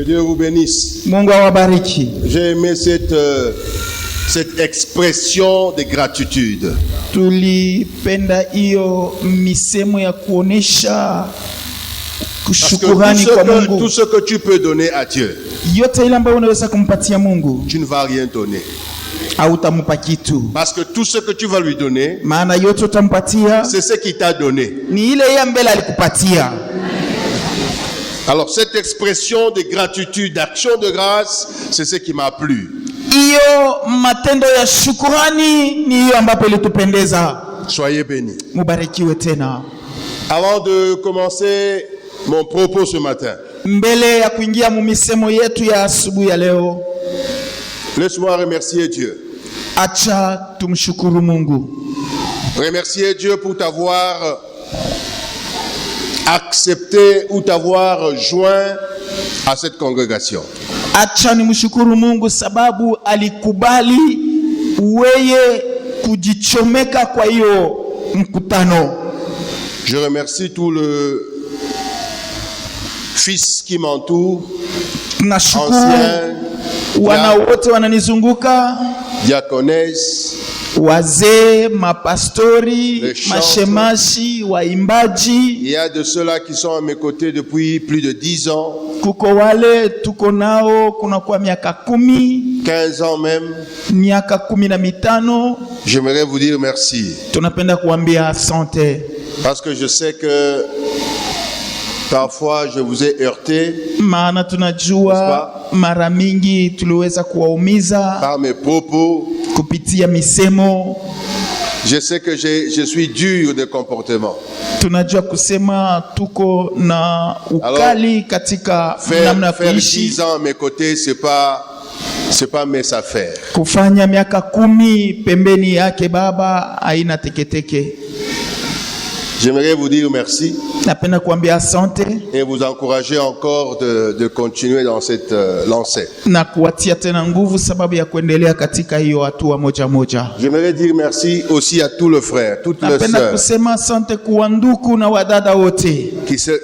Que Dieu vous bénisse. Mungu awabariki. J'ai aimé cette expression de gratitude. Tulipenda hiyo misemo ya kuonesha Parce que shukrani kwa Mungu. tout ce que tu peux donner à Dieu, Yote ile ambayo unaweza kumpatia Mungu, tu ne vas rien donner. hautampa kitu. Parce que tout ce que tu vas lui donner, Maana yote utampatia c'est ce qu'il t'a donné. ni ile ya mbele alikupatia. Alors cette expression de gratitude, d'action de grâce, c'est ce qui m'a plu. Hiyo matendo ya shukrani ni hiyo ambapo ilitupendeza. Soyez bénis. Mubarikiwe tena. Avant de commencer mon propos ce matin, Mbele ya kuingia mu misemo yetu ya asubuhi ya leo, laisse-moi remercier Dieu. acha tumshukuru Mungu. Remercier Dieu pour t'avoir accepté ou t'avoir joint à cette congrégation. Acha nimshukuru Mungu sababu alikubali weye kujichomeka kwa hiyo mkutano. Je remercie tout le fils qui m'entoure, Nashukuru ancien, wana wote wananizunguka, diaconesse, wazee, mapastori, Les chantres. mashemashi, waimbaji. il y a de ceux-là qui sont à mes côtés depuis plus de 10 ans, Kuko wale tuko nao kunakuwa miaka 10, 15 ans même. miaka 15. J'aimerais vous dire merci. Tunapenda kuambia asante, Parce que je sais que parfois je vous ai heurté maana tunajua mara mingi tuliweza kuwaumiza par mes propos. kupitia misemo. Je sais que je suis dur de comportement. Tunajua kusema tuko na ukali katika namna ya Faire kuishi. 10 ans à mes côtés, c'est pas mes affaires. Kufanya miaka 10 pembeni yake baba haina teketeke. J'aimerais vous dire merci Napenda kuambia asante et vous encourager encore de continuer dans cette lancée. na kuwatia tena nguvu sababu ya kuendelea katika hiyo hatua moja moja. J'aimerais dire merci aussi à tous les frères, toutes les Napenda sœurs kusema asante kwa ndugu na wadada wote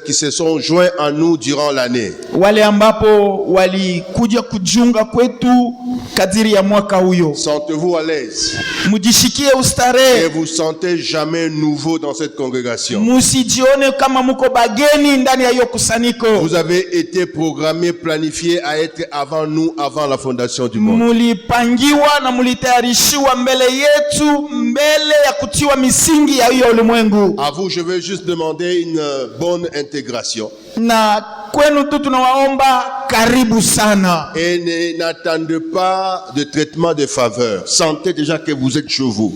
qui se sont joints à nous durant l'année. wale ambapo walikuja kujiunga kwetu kadiri ya mwaka huyo. Sentez-vous à l'aise Mujishikie et ustarehe, vous sentez jamais nouveau dans cette congrégation. musijione kama muko bageni ndani ya hiyo kusanyiko. Vous avez été programmé, planifié à être avant nous, avant la fondation du monde. Mulipangiwa na mulitayarishiwa mbele yetu, mbele ya kutiwa misingi ya hiyo ulimwengu. À vous, je vais juste demander une bonne intégration. Na kwenu tu tunawaomba karibu sana. Et n'attendez pas de traitement de faveur. Sentez déjà que vous êtes chez vous.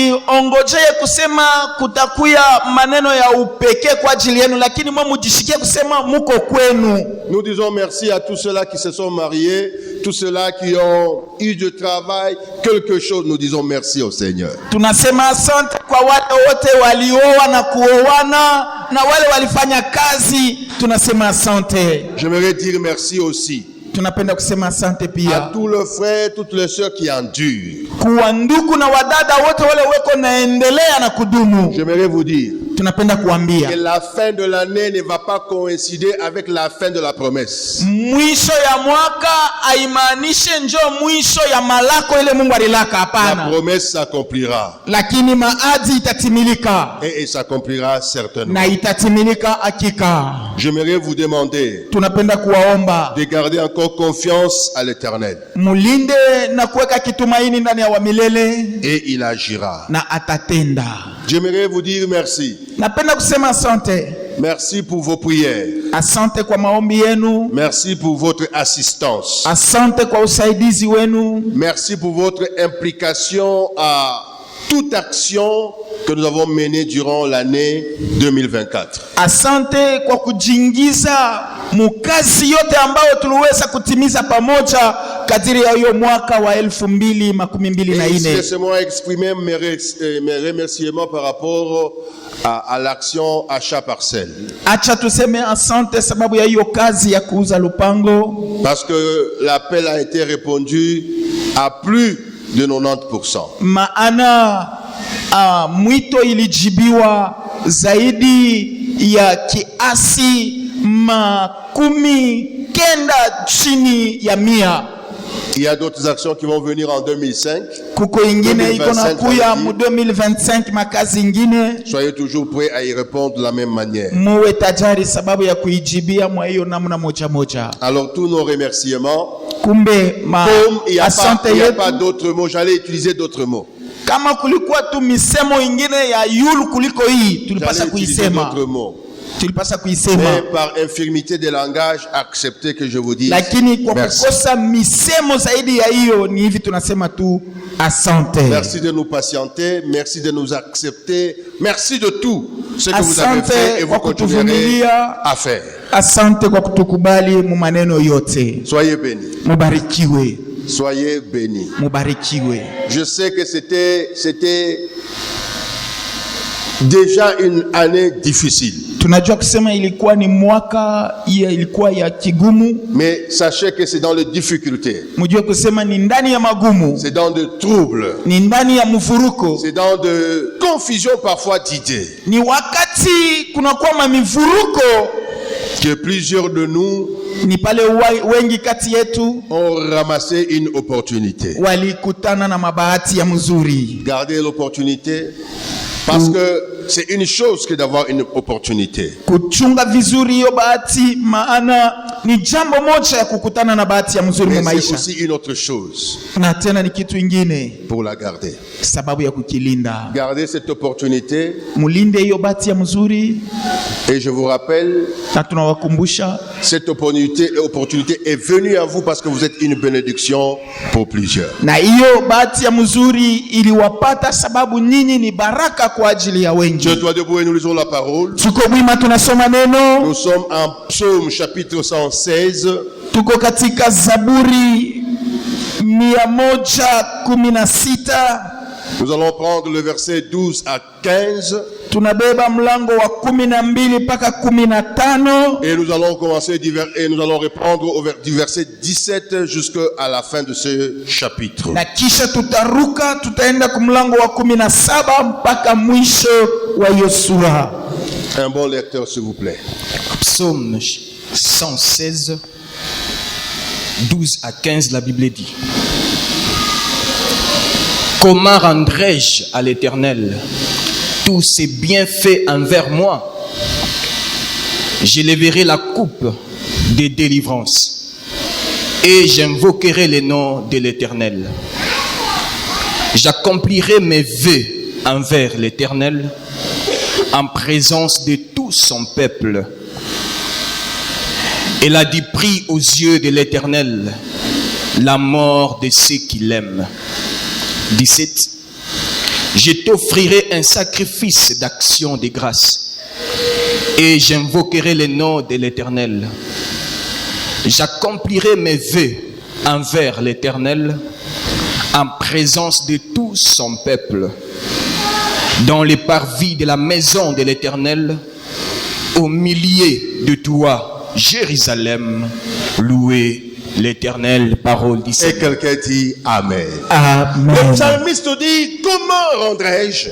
Musiongojee kusema kutakuya maneno ya upekee kwa ajili yenu, lakini mwe mujishikie kusema muko kwenu. Nous disons merci à tous ceux-là qui se sont mariés, tous ceux-là qui ont eu du travail, quelque chose. Nous disons merci au Seigneur. Tunasema asante kwa wale wote walioa na kuoana na wale walifanya kazi, tunasema asante. J'aimerais dire merci aussi Tunapenda kusema asante à pia tous les frères, toutes les sœurs qui endurent. kwa ndugu na wadada wote wale weko naendelea na kudumu. J'aimerais vous dire Tunapenda kuambia que la fin de l'année ne va pas coïncider avec la fin de la promesse. mwisho ya mwaka haimaanishe njoo mwisho ya malako ile Mungu alilaka, La hapana. promesse s'accomplira Lakini maadi itatimilika et s'accomplira certainement. na itatimilika hakika. J'aimerais vous demander Tunapenda kuwaomba de garder encore confiance à l'Éternel mulinde na kuweka kitumaini ndani ya wa milele et il agira. na atatenda. J'aimerais vous dire merci. Napenda kusema asante. Merci pour vos prières. Asante kwa maombi yenu. Merci pour votre assistance. Asante kwa usaidizi wenu. Merci pour votre implication à toute action que nous avons menée durant l'année 2024. Asante kwa kujiingiza mukazi yote ambayo tuliweza kutimiza pamoja kadiri ya hiyo mwaka wa 2024. Laissez-moi exprimer mes remerciements par rapport à l'action achat parcelle. Acha tuseme asante sababu ya hiyo kazi ya kuuza lupango. Parce que l'appel a été répondu à plus de 90%. Maana mwito ilijibiwa zaidi ya kiasi 90 900 chini ya 100. Il y a d'autres actions qui vont venir en 2005. Kuko ingine iko na kuya mu 2025 makazi ingine. Soyez toujours prêts à y répondre de la même manière. Muwe tajari sababu ya kuijibia mwa hiyo namna moja moja. Alors tous nos remerciements, Kumbe comme il n'y a asante pas d'autres mots, j'allais utiliser d'autres mots. Kama kulikuwa tu misemo ingine ya yulu kuliko hii tulipasa kuisema. Tulipasa kuisema. Mais par infirmité de langage, acceptez que je vous dise. Lakini kwa kukosa misemo zaidi ya hiyo ni hivi tunasema tu asante. Merci de nous patienter, merci de nous accepter, merci de tout ce que vous avez fait et vous continuerez à faire. Asante kwa kutukubali mu maneno yote. Soyez bénis. Mubarikiwe. Soyez bénis. Mubarikiwe. Je sais que c'était déjà une année difficile. Tunajua kusema ilikuwa ni mwaka ilikuwa ya kigumu. Mais sachez que c'est dans les difficultés. Mujue kusema ni ndani ya magumu. C'est dans de troubles. Ni ndani ya mvuruko. C'est dans de confusion parfois d'idées. Ni wakati kunakuwa mamivuruko que plusieurs de nous ni pale wengi kati yetu ont ramassé une opportunité. Walikutana na mabahati ya mzuri. Gardez l'opportunité parce que c'est une chose que d'avoir une opportunité. Kuchunga vizuri hiyo bahati maana ni jambo moja ya kukutana na bahati ya mzuri mu maisha. C'est aussi une autre chose. Na tena ni kitu ingine pour la garder. Sababu ya kukilinda. Gardez cette opportunité. Mulinde hiyo bahati ya mzuri. Et je vous rappelle, cette opportunité est venue à vous parce que vous êtes une bénédiction pour plusieurs. Na hiyo bahati ya mzuri iliwapata sababu nyinyi ni baraka kwa ajili ya wengi. Je dois debout et nous lisons la parole. Tuko mwima tunasoma neno. Nous sommes en Psaume chapitre 116. Tuko katika Zaburi 116. Nous allons prendre le verset 12 à 15. Tunabeba mlango wa 12 mpaka 15. Et nous allons commencer et nous allons reprendre du verset 17 jusqu'à la fin de ce chapitre. Na kisha tutaruka tutaenda ku mlango wa 17 mpaka mwisho wa hiyo sura. Un bon lecteur s'il vous plaît. Psaume 116 12 à 15, la Bible dit: Comment rendrai-je à l'Éternel tous ses bienfaits envers moi? J'élèverai la coupe des délivrances et j'invoquerai le nom de l'Éternel. J'accomplirai mes vœux envers l'Éternel en présence de tout son peuple. Elle a dit: prie aux yeux de l'Éternel la mort de ceux qui l'aiment. 17. Je t'offrirai un sacrifice d'action de grâce et j'invoquerai le nom de l'Éternel. J'accomplirai mes vœux envers l'Éternel en présence de tout son peuple. Dans les parvis de la maison de l'Éternel, au milieu de toi, Jérusalem, louez l'Éternel, parole du Seigneur. Et quelqu'un dit Amen. Amen. Le psalmiste dit: comment rendrai-je?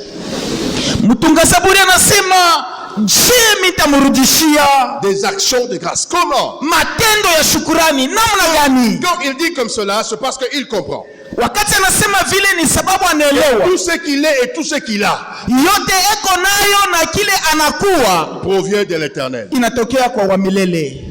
Mutunga Zaburi anasema je mitamurudishia des actions de grâce. Comment? Matendo ya shukurani namna gani? Quand il dit comme cela, c'est parce qu'il comprend. Wakati anasema vile ni sababu anaelewa tout ce qu'il est et tout ce qu'il a yote eko nayo na kile anakuwa provient de l'Éternel. Inatokea kwa wa milele.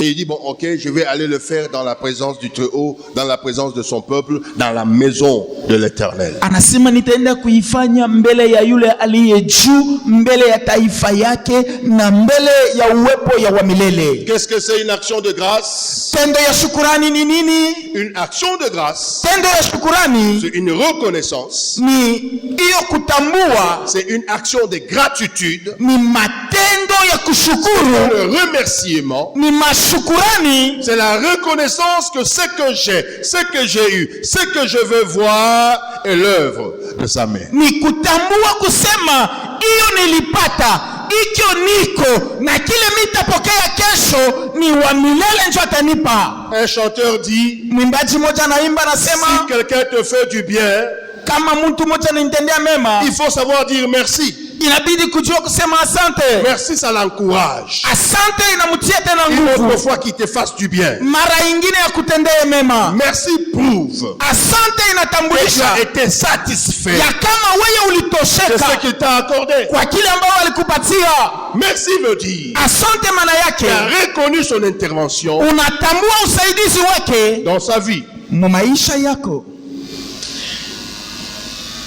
Et il dit, bon, ok, je vais aller le faire dans la présence du Très-Haut, dans la présence de son peuple, dans la maison de l'Éternel. Anasema nitaenda kuifanya mbele ya yule aliye juu, mbele ya taifa yake na mbele ya uwepo ya wa milele. Qu'est-ce que c'est une action de grâce? Tendo ya shukurani ni nini? Une action de grâce, tendo ya shukurani c'est une reconnaissance, ni hiyo kutambua, c'est une action de gratitude, ni matendo ya kushukuru, le remerciement, ni mashukurani, c'est la reconnaissance que ce que j'ai, ce que j'ai eu, ce que je veux voir est l'œuvre de sa main. Ni kutambua kusema hiyo nilipata, ikyo niko na kile mitapokea kesho ni wa milele ndio atanipa. Un chanteur dit, mwimbaji mmoja anaimba anasema, si quelqu'un te fait du bien, kama mtu mmoja anitendea mema, il faut savoir dire merci. inabidi kujua kusema asante. Merci, ça l'encourage. Asante inamtia tena Une autre nguvu. fois qu'il te fasse du bien. Mara ingine ya kutendea mema. Merci prouve Asante que tu inatambulisha as été satisfait ya kama wewe de ulitosheka ce qu'il t'a accordé. kwa kile ambao alikupatia. Merci veut dire Asante maana qu'il a yake reconnu son intervention unatambua usaidizi wake dans sa vie. mu maisha yako.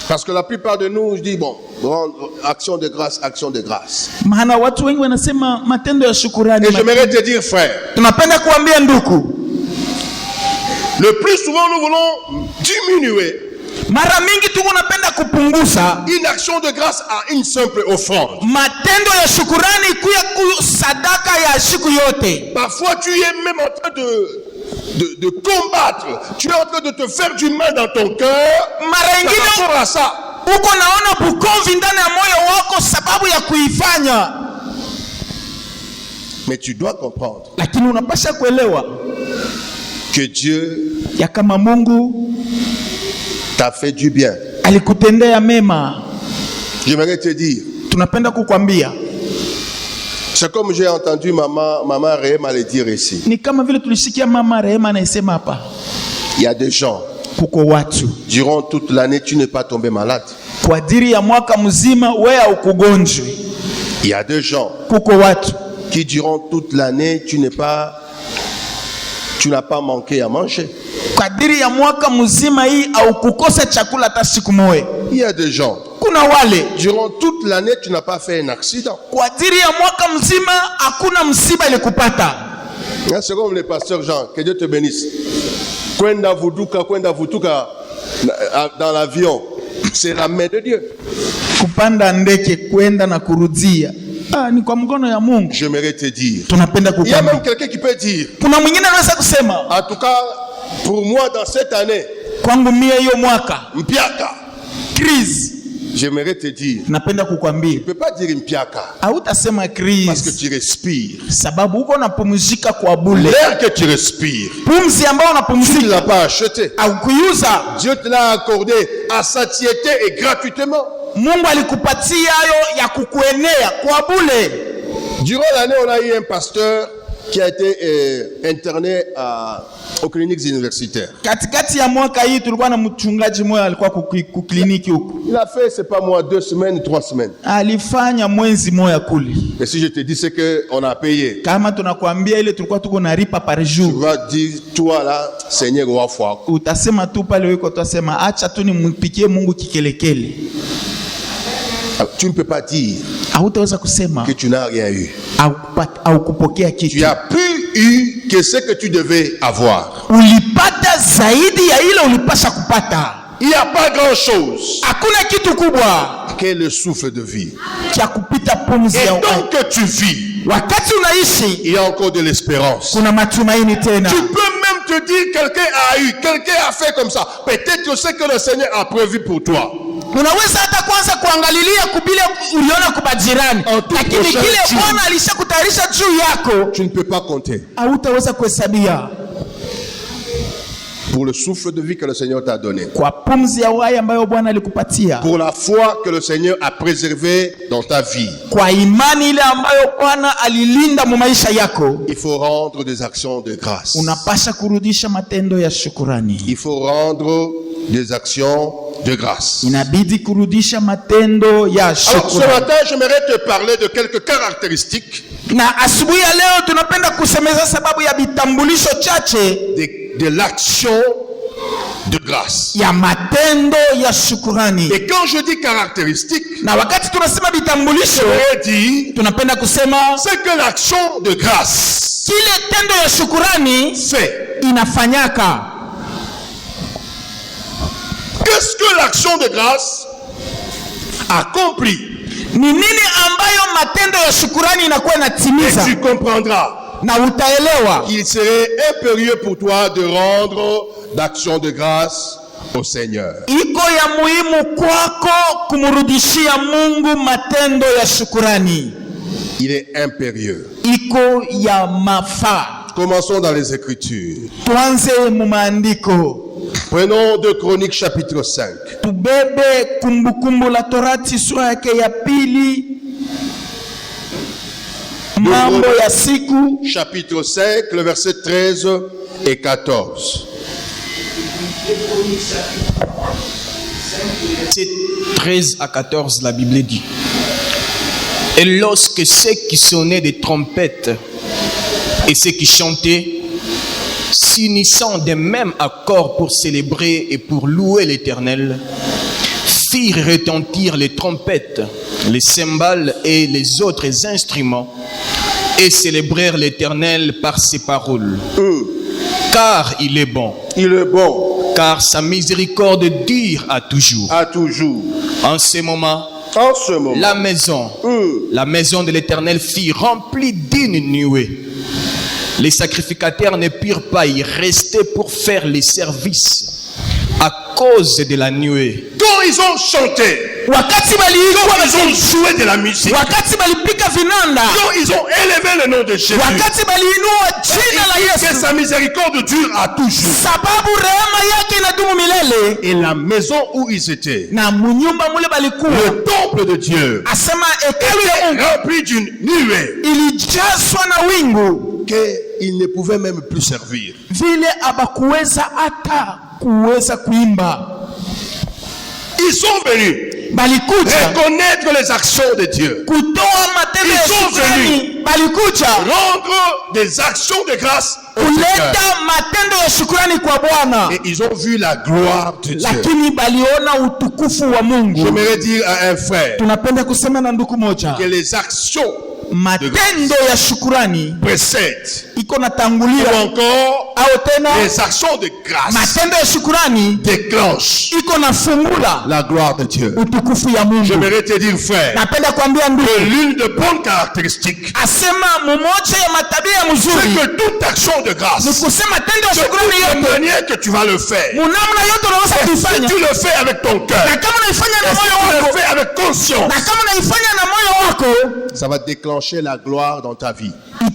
Parce que la plupart de nous, je dis, bon, action de grâce, action de grâce. Maana watu wengi wanasema matendo ya shukurani. Et j'aimerais te dire, frère, Tunapenda kuambia ndugu, le plus souvent nous voulons diminuer mara mingi tu unapenda kupunguza une action de grâce à une simple offrande. matendo ya shukurani kuya sadaka ya siku yote. Parfois, tu es même en train de combattre. Tu es en train de te faire du mal dans ton cœur Mara par ingine rapport à ça. uko naona bukomvi ndani ya moyo wako sababu ya kuifanya, Mais tu dois comprendre lakini unapasha kuelewa que Dieu ya kama Mungu t'a fait du bien. alikutendea mema. J'aimerais te dire, Tunapenda kukwambia c'est comme j'ai entendu maman Rehema le dire ici. ni kama vile tulisikia mama Rehema anasema hapa, Il y a des gens, kuko watu durant toute l'année, tu n'es pas tombé malade. kwa ajili ya mwaka mzima wewe haukugonjwi. Il y a des gens Kuko watu qui, durant toute l'année, tu n'as pas manqué à manger. kadiri ya mwaka mzima hii au kukosa chakula hata siku moja. Il y a des gens, Kuna wale durant toute l'année, tu n'as pas fait un accident. kwa ajili ya mwaka mzima hakuna msiba ilikupata. C'est comme le pasteur Jean, que Dieu te bénisse. Kwenda vutuka dans l'avion, c'est la main de Dieu. Kupanda ndege kwenda na kurudia, ni kwa mkono ya Mungu. J'aimerais te dire. Tunapenda Il y a même kukwambia. quelqu'un qui peut dire, Kuna mwingine anaweza kusema, en tout cas, pour moi, dans cette année, kwangu mie hiyo mwaka mpiaka. crise. J'aimerais te dire, Napenda kukwambia, tu ne peux pas dire mpiaka hautasema parce que crise tu respires. sababu uko unapumzika kwa bule. L'air que tu respires, Pumzi ambayo tu ne unapumzika l'as pas acheté. au kuiuza, Dieu te l'a accordé à satiété et gratuitement. Mungu alikupatia hayo ya kukuenea kwa bule. Durant l'année, on a eu un pasteur qui a été interné aux cliniques universitaires. Katikati ya mwaka hii tulikuwa na mchungaji mmoja alikuwa kukliniki huko. Il a fait, c'est pas moi, 2 semaines, 3 semaines. Alifanya mwezi moja kule. Et si je te dis, c'est qu'on a payé. Kama tunakwambia ile tulikuwa tuko naripa par Tu jour. vas dire, toi là, Seigneur, wa foi. Utasema tu pale wiko tutasema acha tu nimpikie Mungu kikelekele. Tu ne peux pas dire Hautaweza kusema que tu n'as rien eu. au kupokea kitu. Tu as plus eu que ce que tu devais avoir. Ulipata zaidi ya ile ulipasha kupata. Il n'y a pas grand-chose Hakuna kitu kubwa que le souffle de vie. cha kupita pumzi Et ya tant que tu vis, wakati unaishi il y a encore de l'espérance. kuna matumaini tena. Tu peux même te dire, quelqu'un a eu, quelqu'un a fait comme ça. Peut-être ce que le Seigneur a prévu pour toi. Unaweza hata kwanza kuangalilia kubile uliona kwa jirani, lakini kile Bwana alishakutayarisha juu yako Tu ne peux pas compter. hautaweza kuhesabia. Pour le souffle de vie que le Seigneur t'a donné. Kwa pumzi ya uhai ambayo Bwana alikupatia. Pour la foi que le Seigneur a préservée dans ta vie. Kwa imani ile ambayo Bwana alilinda mu maisha yako. Il faut rendre des actions de grâce. Unapasha kurudisha matendo ya shukrani. Il faut rendre des actions de grâce. Inabidi kurudisha matendo ya Alors ce shukrani. matin, j'aimerais te parler de quelques caractéristiques Na asubuhi ya leo tunapenda kusemeza sababu ya vitambulisho chache de l'action de grâce. ya matendo ya shukrani. Et quand je dis caractéristiques, Na wakati tunasema vitambulisho, je dis tunapenda kusema c'est que l'action de grâce kile tendo ya shukrani fait. inafanyaka. Qu'est-ce que l'action de grâce accomplit? Ni nini ambayo matendo ya shukrani inakuwa Et inatimiza? tu comprendras Na utaelewa qu'il serait impérieux pour toi de rendre d'action de grâce au Seigneur. iko ya muhimu kwako kumrudishia Mungu matendo ya shukrani. Il est impérieux. Iko ya mafaa. Commençons dans les Écritures. Tuanze mu maandiko. Prenons 2 Chroniques chapitre 5. Tubebe Kumbukumbu la Torati sura yake ya pili. Mambo ya siku chapitre 5, le verset 13 et 14. C'est 13 à 14, la Bible dit. Et lorsque ceux qui sonnaient des trompettes et ceux qui chantaient, s'unissant des mêmes accords pour célébrer et pour louer l'Éternel, firent retentir les trompettes, les cymbales et les autres instruments, et célébrèrent l'Éternel par ces paroles. Car il est bon. Il est bon. Car sa miséricorde dure à toujours. À toujours. En ce moment, la maison de l'Éternel fut remplie d'une nuée. Les sacrificateurs ne purent pas y rester pour faire les services à cause de la nuée. Quand ils ont chanté, quand ils ont joué de la musique, quand ils ont élevé le nom de Jésus, que sa miséricorde dure à toujours. Et la maison où ils étaient, le temple de Dieu, était rempli d'une nuée qu'ils ne pouvaient même plus servir. Ils sont venus reconnaître les actions de Dieu. Ils sont venus rendre des actions de grâce au Seigneur. Et ils ont vu la gloire de Dieu. J'aimerais dire à un frère que les actions matendo ya shukrani précèdent ou encore les actions de grâce matendo ya shukrani déclenchent la gloire de Dieu. J'aimerais te dire, frère, que l'une des bonnes caractéristiques, c'est que toute action de grâce, de toute manière que tu vas le faire, et si tu le fais avec ton cœur, et si tu le fais avec conscience, ça va déclencher la gloire dans ta vie. Et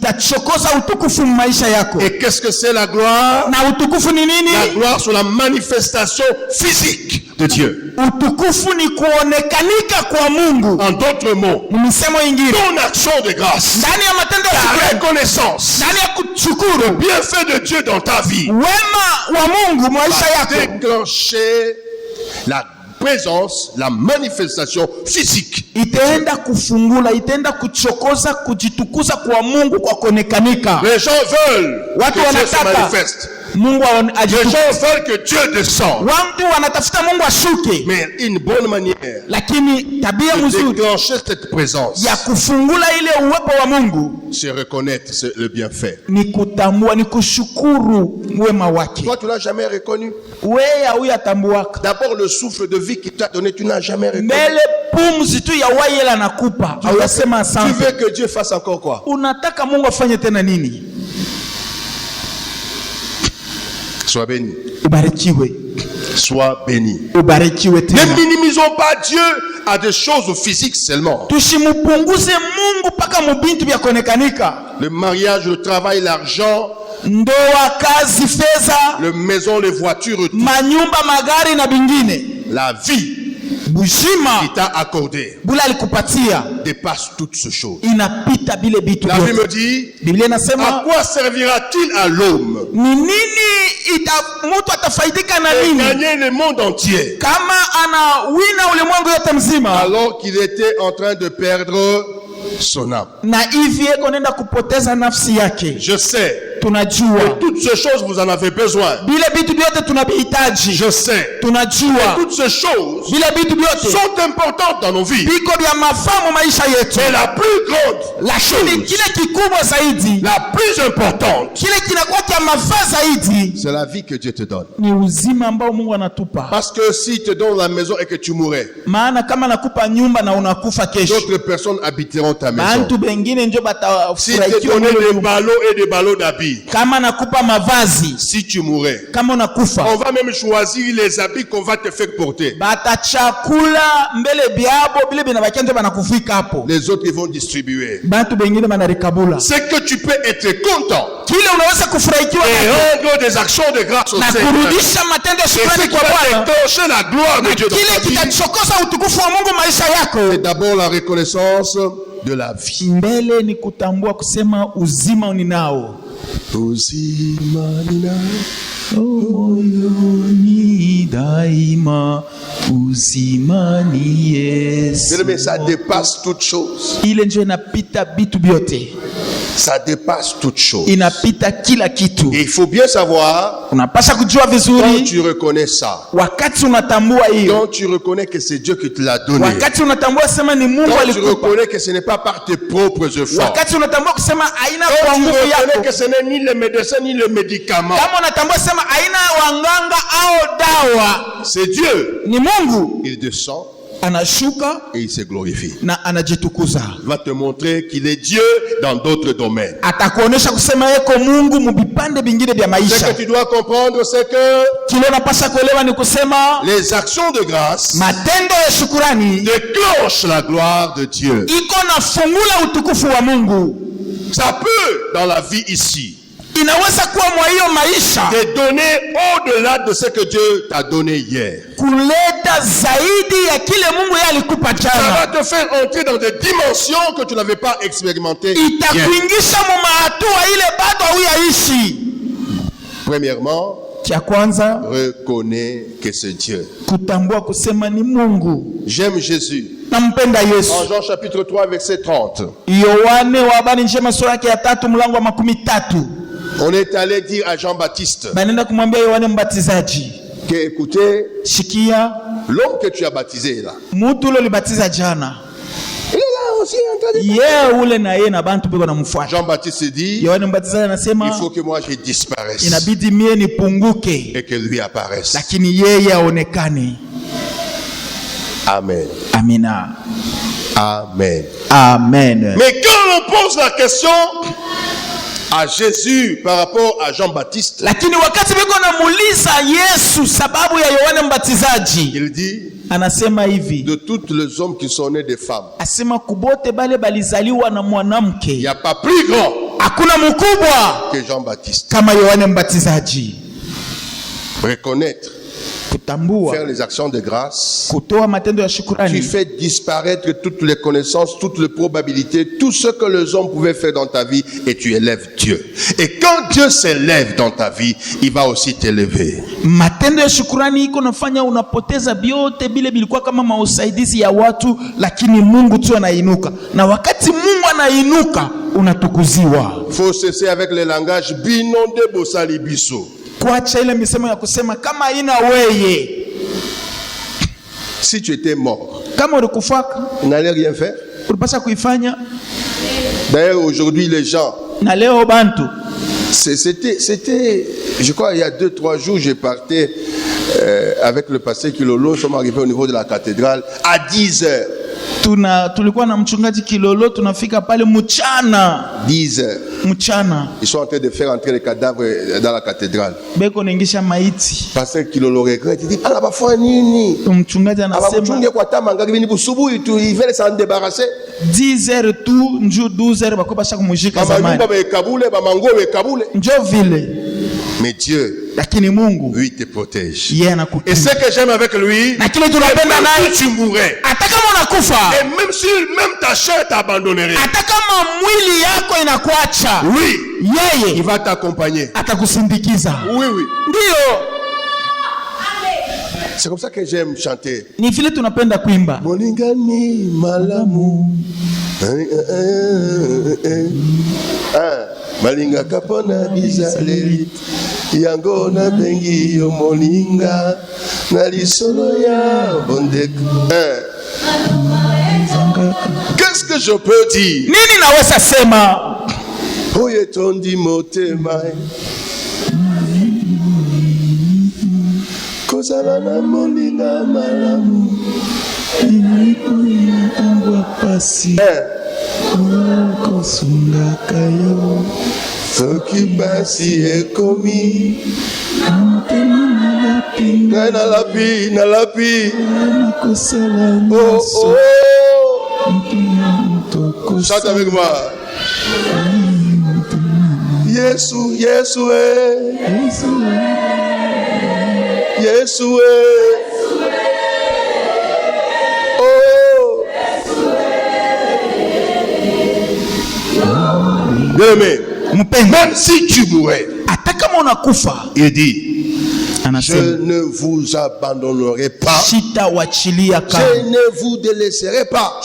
qu'est-ce que c'est la gloire? La gloire, c'est la manifestation physique de Dieu. En d'autres mots, ton action de grâce, ta reconnaissance, le bienfait de Dieu dans ta vie va déclencher la présence, la manifestation physique. Itaenda kufungula, itaenda kuchokoza kujitukuza kwa Mungu kwa kuonekanika. Les gens veulent que Dieu se manifeste. Les gens veulent que Dieu descende. Mais une bonne manière de déclencher cette présence, c'est reconnaître le bienfait. Toi, tu l'as jamais reconnu. D'abord, le souffle de vie qu'il t'a donné, tu n'as jamais reconnu. Tu veux que Dieu fasse encore quoi? Sois béni. Sois béni. Ne minimisons pas Dieu à des choses physiques seulement. Le mariage, le travail, l'argent, le maison, les voitures, tout. La vie qui t'a accordé dépasse toutes ces choses. La Bible me dit, à quoi servira-t-il à l'homme de gagner le monde entier alors qu'il était en train de perdre son âme? Je sais que toutes ces choses vous en avez besoin. Je sais que toutes ces choses sont importantes dans nos vies. Mais la plus grande chose, la plus importante, c'est la vie que Dieu te donne. Parce que s'il te donne la maison et que tu mourrais, d'autres personnes habiteront ta maison. Bantu bengine njo Si te donné des ballots et des ballots d'habits. Kama nakupa mavazi. Si tu mourais. Kama unakufa. On va même choisir les habits qu'on va te faire porter. Batachakula mbele biabo bile binabakia njo banakufika hapo. Les autres ils vont distribuer. Bantu bengine banarikabula. C'est que tu peux être content. Kile unaweza kufurahikiwa et rendre des actions de grâce au Seigneur. Na kurudisha matendo ya shukrani kwa Bwana. Déclencher la gloire de Dieu dans ta vie. Kile kitachokoza utukufu wa Mungu maisha yako. C'est d'abord la reconnaissance de la vie. Mbele ni kutambua kusema uzima uninao. Uzima ninao moyoni daima, uzima ni Yesu. Mais ça dépasse toute chose. Ile ndio inapita vitu vyote. Ça dépasse toute chose. Inapita kila kitu. Et il faut bien savoir, unapaswa kujua vizuri, quand tu reconnais ça, wakati unatambua hiyo, quand tu reconnais que c'est Dieu qui te l'a donné, wakati unatambua sema ni Mungu alikupa, quand tu alikupa, reconnais que ce n'est pas par tes propres efforts, wakati unatambua kusema haina kwa quand tu nguvu reconnais yako, que ce n'est ni le médecin ni le médicament, kama unatambua sema haina wanganga au dawa, c'est Dieu, ni Mungu, il descend anashuka et il se glorifie. na anajitukuza. Il va te montrer qu'il est Dieu dans d'autres domaines. Atakuonesha kusema yeko Mungu mubipande bingine vya Ce maisha. que tu dois comprendre, c'est que Kile unapaswa kuelewa ni kusema les actions de grâce matendo ya shukrani déclenchent la gloire de Dieu. iko na fungula utukufu wa Mungu. Ça peut, dans la vie ici, Inaweza kuwa mwa hiyo maisha te donner au-delà de ce que Dieu t'a donné hier. kuleta zaidi ya kile Mungu yeye alikupa Ça jana. va te faire entrer dans des dimensions que tu n'avais pas expérimentées hier. Itakuingisha mu mahatua ile bado huyaishi. Premièrement, Cha kwanza reconnais que c'est Dieu. kutambua kusema ni Mungu. J'aime Jésus. Nampenda Yesu. En Jean chapitre 3 verset 30. Yohane wa habari njema sura yake ya 3 mlango wa 13. On est allé dire à Jean-Baptiste Banenda kumwambia Yohane mbatizaji, que écoutez, shikia, l'homme que tu as baptisé là, mtu ule libatiza jana, il est là aussi en train de yeye ule na yeye na bantu biko namfuata. Jean-Baptiste dit, Yohane mbatizaji anasema il faut que moi je disparaisse inabidi mie nipunguke et que lui apparaisse. lakini yeye aonekane. Amen. Amina. Amen. Amen. Mais quand on pose la question à Jésus par rapport à Jean-Baptiste, Lakini wakati biko namuuliza Yesu sababu ya Yohane mbatizaji, il dit, anasema hivi, de toutes les hommes qui sont nés des femmes, asema kubote bale balizaliwa na il n'y mwanamke, a pas plus grand hakuna mkubwa que Jean-Baptiste. kama Yohane mbatizaji. Reconnaître, Kutambua, faire les actions de grâce, kutoa matendo ya tu shukrani, fais disparaître toutes les connaissances, toutes les probabilités, tout ce que les hommes pouvaient faire dans ta vie, et tu élèves Dieu. Et quand Dieu s'élève dans ta vie, il va aussi t'élever. matendo ya shukrani iko nafanya unapoteza vyote bile bilikuwa kama mausaidizi ya watu, lakini Mungu tu anainuka, na wakati Mungu anainuka unatukuziwa. Faut cesser avec le langage binondé bosali biso. Kuacha ile misemo ya kusema kama ina weye, Si tu étais mort, kama ulikufaka on n'allait rien faire. ulipasha kuifanya. D'ailleurs, aujourd'hui, les gens, Na leo bantu, c'était, je crois, il y a 2-3 jours, je partais avec le pasteur Kilolo, nous sommes arrivés au niveau de la cathédrale à 10 heures. tulikuwa na mchungaji Kilolo, tunafika pale mchana 10 heures. mchana, Ils sont en train de faire entrer les cadavres dans la cathédrale. beko naingisha maiti. Pasteur Kilolo regrette, il dit, ah, la fois nini? Mchungaji anasema Kwa tama ngari vini busubuhi tu, ils veulent s'en débarrasser. 10h tu nju 12h bako basha kumujika zamani, Bama bekabule, bamango bekabule. njo vile. Mais Dieu, Lakini Mungu lui, te protège. yeye Et anakutunza. ce que j'aime avec lui, Na kile tunapenda même naye, si tu mourrais, hata kama unakufa, et même si même ta chair t'abandonnerait, hata kama mwili yako inakuacha, oui, il yeye va t'accompagner. atakusindikiza. Oui, oui. Ndio, C'est comme ça que j'aime chanter. ni vile tunapenda kuimba. Molingani malamu. Malinga kapona bizaleli. Yango na bengi yo molinga. Na lisolo ya bondek. Qu'est-ce que je peux dire? Nini naweza sema? Oye tondi motema. Kozala na molinga malamu. kosungaka yo soki basi ekomi nalapi chante avec moi. Yesu Yesu Yesu oh bien-aimé, même si tu mourais, il dit je ne vous abandonnerai pas, je ne vous délaisserai pas.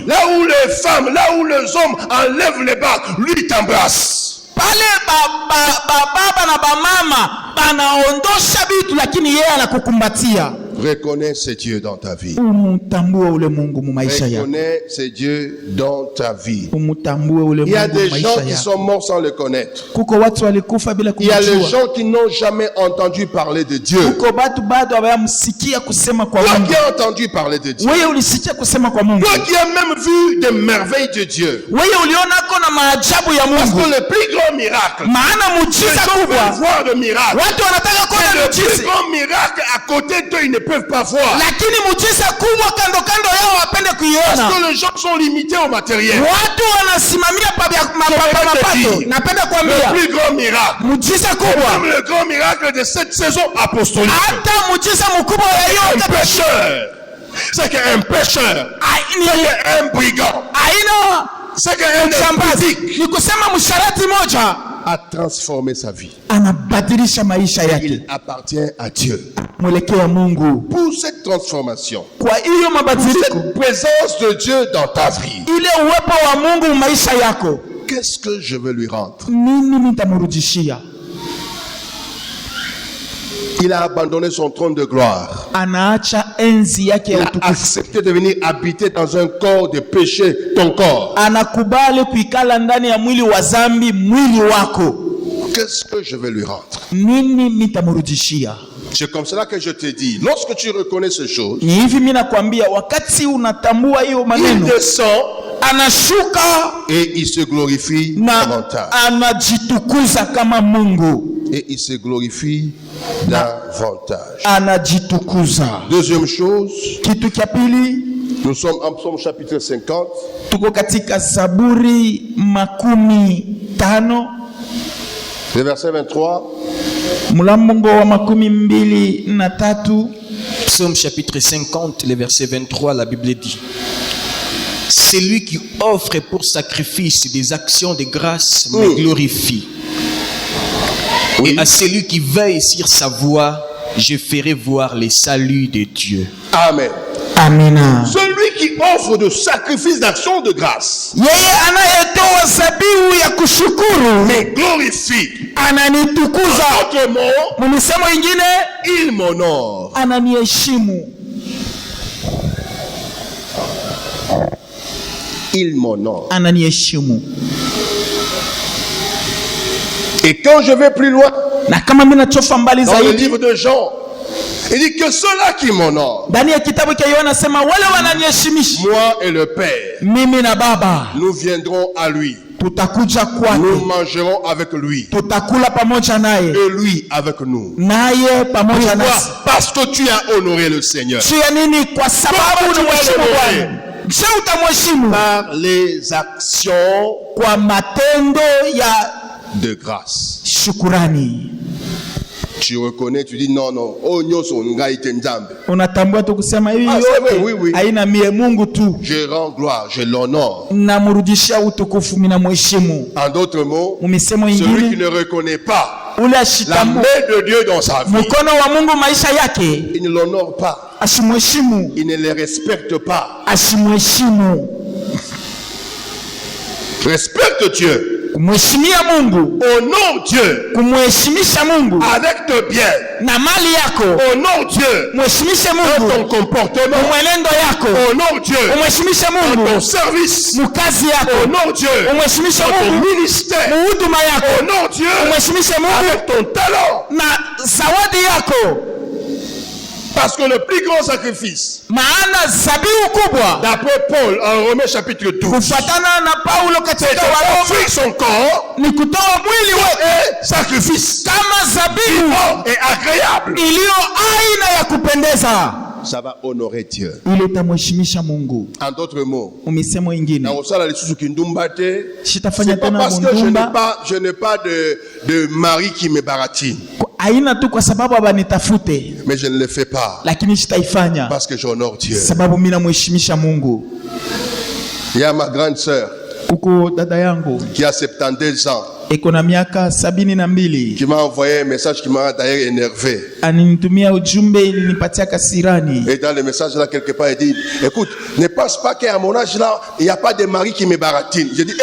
Là où les femmes, là où les hommes enlèvent les bagues, lui t'embrasse. Pale baba na bamama banaondosha vitu lakini yeye anakukumbatia. Reconnais ce Dieu dans ta vie. Reconnais ce Dieu dans ta vie. Il y a des gens qui sont morts sans le connaître. Il y a les gens qui n'ont jamais entendu parler de Dieu. Toi qui as entendu parler de Dieu. Toi qui as même vu des merveilles de Dieu. Parce que le plus grand miracle, les gens veulent voir le miracle. Et le plus grand miracle à côté d'eux, ils ne peuvent pas voir. Parce que les gens sont limités au matériel. Le plus grand miracle, même le grand miracle de cette saison apostolique, un pécheur, c'est qu'un pécheur, c'est qu'un brigand, c'est qu'un impudique a transformé sa vie. Il appartient à Dieu. Pour cette transformation, pour cette présence de Dieu dans ta vie, qu'est-ce que je veux lui rendre? Il a abandonné son trône de gloire. Il a accepté de venir habiter dans un corps de péché, ton corps. Qu'est-ce que je vais lui rendre? C'est comme cela que je te dis, lorsque tu reconnais ces choses, il descend et il se glorifie davantage. Et il se glorifie davantage. Deuxième chose, nous sommes en Psaume chapitre 50. Le verset 23. Psaume chapitre 50, le verset 23, la Bible dit: c'est lui qui offre pour sacrifice des actions de grâce me glorifie. Et à celui qui veille sur sa voie, je ferai voir les saluts de Dieu. Amen. Amina. Celui qui offre de sacrifices d'action de grâce me glorifie. Il m'honore. Il m'honore. Et quand je vais plus loin, dans le livre de Jean, il dit que ceux-là qui m'honorent, moi et le Père, nous viendrons à lui. Nous mangerons avec lui. Et lui avec nous. Pourquoi? Parce que tu as honoré le Seigneur. Par les actions de grâce. Tu reconnais, tu dis non. Je rends gloire, je l'honore. En d'autres mots, celui qui ne reconnaît pas la main de Dieu dans sa vie, il ne l'honore pas, il ne les respecte pas. Respecte Dieu. Honore Dieu avec tes biens. Honore Dieu dans ton comportement. Honore Dieu dans ton service. Honore Dieu dans ton ministère. Honore Dieu avec ton talent. Parce que le plus grand sacrifice, maana zabihu kubwa, d'après Paul en Romains chapitre 12, kufuatana na Paulo katika offrir son corps ni kutoa mwili wake et sacrifice kama zabihu et agréable. iliyo aina ya kupendeza. Ça va honorer Dieu. Ile itamheshimisha Mungu. En d'autres mots, Umisemo ingine, c'est sitafanya pas tena parce que bundumba, je n'ai pas de mari qui me baratine, aina tu kwa sababu abanitafute, mais je ne le fais pas lakini sitaifanya parce que j'honore Dieu. sababu mimi namheshimisha Mungu. Il y a ma grande sœur Kuko dada yangu qui a 72 ans iko na miaka 72, qui m'a envoyé un message qui m'a d'ailleurs énervé. aninitumia ujumbe ilinipatia kasirani. Et dans le message là quelque part il dit, écoute, ne pense pas qu'à mon âge là il n'y a pas de mari qui me baratine. J'ai dit,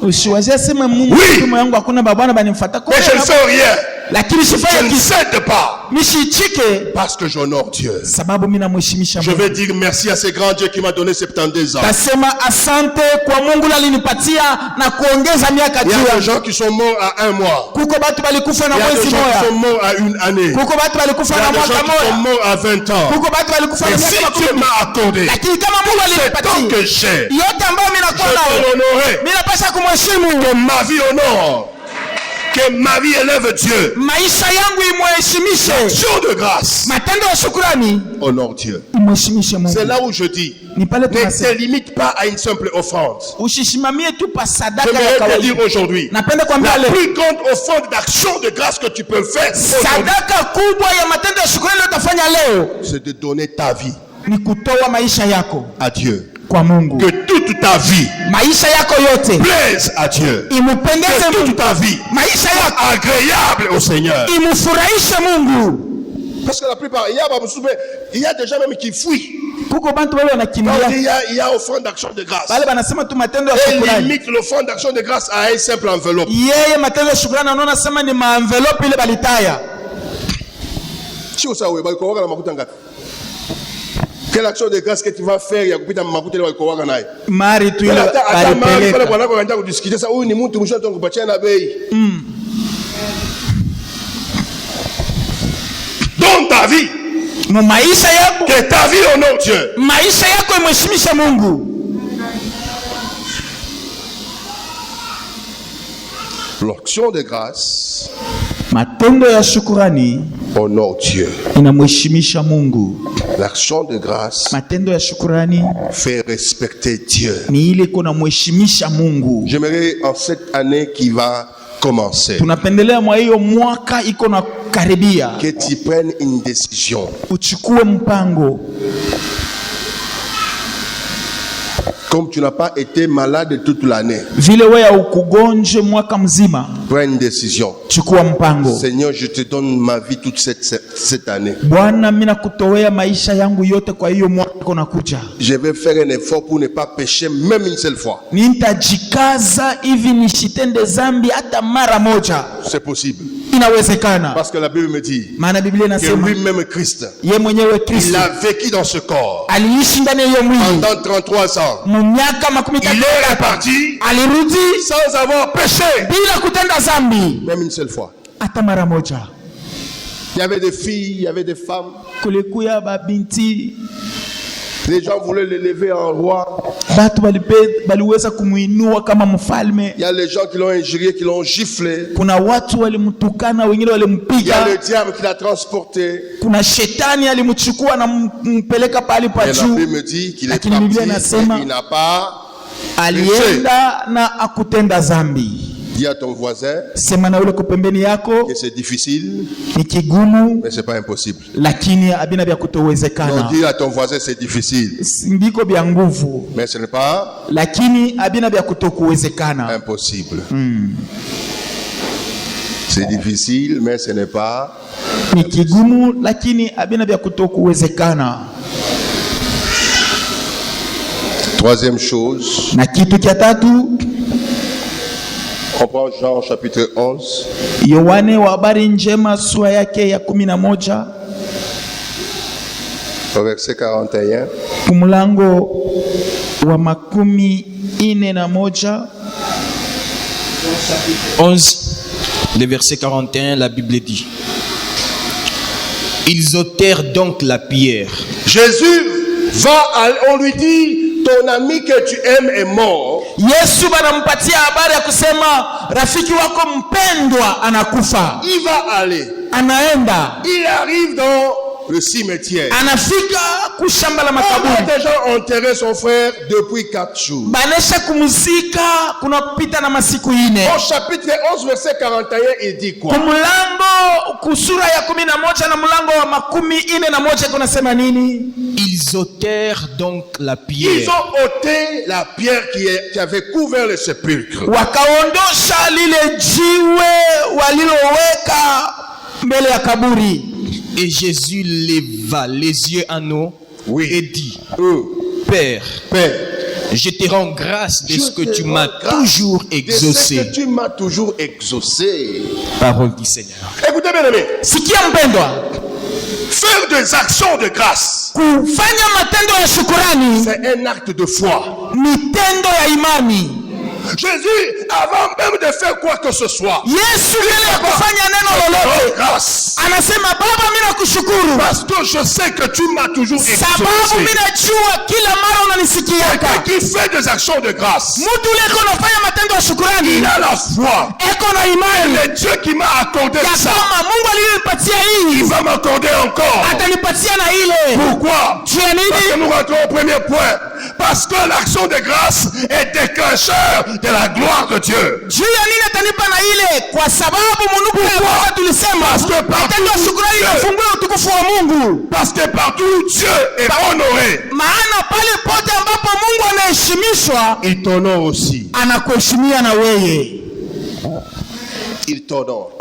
Usiwazie sema Mungu mtume yangu hakuna babana banimfuata kwa, mais je ne fais rien, lakini je ne cède pas nishichike parce que j'honore Dieu. sababu mimi namheshimisha Je Mungu. vais dire merci à ce grand Dieu qui m'a donné 72 ans. Tasema asante kwa Mungu alinipatia na kuongeza miaka Il y a juu. des gens qui sont morts à 1 mois. Kuko batu balikufa na Il y a des mwezi gens qui sont moja. morts à 1 année. Kuko batu Il balikufa y a na des gens mwaka qui sont moja. morts à 20 ans. Kuko batu balikufa na Et si miaka Dieu 10. m'a accordé Lakini kama Mungu ce temps alinipatia que j'ai, yote ambayo mimi je nakuwa dois nayo, l'honorer. mimi napaswa kumheshimu. Que ma vie honore. Que ma vie élève Dieu. Maisha yangu imheshimishe. Action de grâce. Matendo ya shukrani Honore Dieu. imheshimishe Mungu. C'est là où je dis, Ni pale ne tunasema te limite pas à une simple offrande. usishimamie tu pa sadaka ya J'aimerais te kawaida. dire aujourd'hui, Napenda kuambia la leo plus grande offrande d'action de grâce que tu peux faire aujourd'hui, sadaka kubwa ya matendo ya shukrani utafanya leo c'est de donner ta vie ni kutoa maisha yako à Dieu. kwa Mungu. Que toute ta vie Maisha yako yote plaise à Dieu. imupendeze Que toute Mungu. ta vie Maisha soit yako agréable au Seigneur. imufurahishe Mungu. Parce que la plupart, il y a des gens même qui fuient. Kuko bantu wale Quand wanakimbia il y a offrande d'action de grâce. wale banasema tu matendo ya Et shukrani. limite l'offrande d'action de grâce à une simple enveloppe. Yeye matendo ya shukrani anaona sema ni maenvelope ile balitaya. Si vous savez, quelle action de grâce que tu vas faire ya kupita makuta ile walikuwa nayo. Mari tu ile Hata mali pale balipeleka. bwana wako anaanza kudiskite sasa huyu ni mtu mshato kupatia na bei. Donne ta vie. Mu maisha yako, Que ta vie honore Dieu. maisha yako imheshimishe Mungu. L'action de grâce Matendo ya shukrani honore Dieu. inamheshimisha Mungu. L'action de grâce Matendo ya shukrani fait respecter Dieu. ni ile kuna mheshimisha Mungu. J'aimerais en cette année qui va commencer Tunapendelea mwa hiyo mwaka iko na karibia, que tu prennes une décision. uchukue mpango. Comme tu n'as pas été malade toute l'année, Vile wewe ukugonje mwaka mzima, prends une décision. chukua mpango. Seigneur, je te donne ma vie toute cette année. Bwana, mimi nakutowea maisha yangu yote kwa hiyo mwaka iko nakuja. Je vais faire un effort pour ne pas pécher même une seule fois. Nitajikaza hivi nisitende zambi hata mara moja. C'est possible. Inawezekana. Parce que la Bible me dit Maana Biblia que inasema lui-même Christ, ye mwenyewe il Kristo a vécu dans ce corps aliishi ndani ya hiyo mwili pendant 33 ans. mu miaka makumi Il tatu. est reparti Alirudi sans avoir péché bila kutenda zambi même une seule fois. hata mara moja. Il y avait des filles, il y avait des femmes. Kulikuya babinti, Les gens voulaient l'élever en roi. batu baliweza kumuinua kama mfalme. Il y a les gens qui l'ont injurié, qui l'ont giflé. Kuna watu walimtukana, wengine Il y a walimpiga. le diable qui l'a transporté. Kuna shetani alimchukua na mpeleka pahali pa Et la juu. Bible me dit qu'il est Lakini parti Biblia et inasema il n'a pas péché. alienda na akutenda zambi. Dis à ton voisin Sema na ule kupembeni yako que c'est difficile, ni kigumu, mais c'est pas impossible. lakini abina vya Donc kutowezekana. dis à ton voisin c'est difficile, Ndiko vya nguvu, mais ce n'est pas lakini abina vya kutokuwezekana. impossible. C'est difficile, mais ce n'est pas. Ni kigumu, lakini abina vya kutokuwezekana. Troisième chose, Na kitu cha tatu, on prend Jean chapitre 11, Yohane wa habari njema sura yake ya 11 au verset 41. kumlango wa 41. 11, le verset 41, la Bible dit: Ils ôtèrent donc la pierre. Jésus on lui dit, ton ami que tu aimes est mort. Yesu banampatia habari ya kusema rafiki wako mpendwa anakufa. Il va aller. Anaenda. Il arrive dans le cimetière. Anafika kushamba la makaburi. On a déjà enterré son frère depuis 4 jours. Banesha kumzika kunapita na masiku 4. Au chapitre 11 verset 41 il dit quoi? Kumulango kusura ya 11 na mulango wa 41 kunasema nini? Ils ôtèrent donc la pierre. Ils ont ôté la pierre qui avait couvert le sépulcre. Wakaondosha lile jiwe waliloweka mbele ya kaburi. Et Jésus leva les yeux en haut et dit, Père, je te rends grâce de ce que tu m'as toujours exaucé. De ce que tu m'as toujours exaucé. Parole du Seigneur. Écoutez bien aimé. Sikia mpendwa. Faire des actions de grâce, kufanya matendo ya shukrani, c'est un acte de foi. Ni tendo ya imani. Jésus, avant même de faire quoi que ce soit, Yesu mbele ya kufanya neno lolote, anasema Baba, mimi nakushukuru parce que je sais que tu m'as toujours exaucé. Sababu mimi najua kila mara unanisikia. Quelqu'un qui fait des actions de grâce, mtu leko anafanya matendo ya shukrani, il a la foi. Eko na imani. Et le Dieu qui m'a accordé ça, kama Mungu alinipatia hii, il va m'accorder encore. Atanipatia na ile. Pourquoi? Parce que nous rentrons au premier point. Parce que l'action de grâce est déclencheur de la gloire de Dieu. Parce que partout Dieu est honoré, il t'honore aussi. Il t'honore.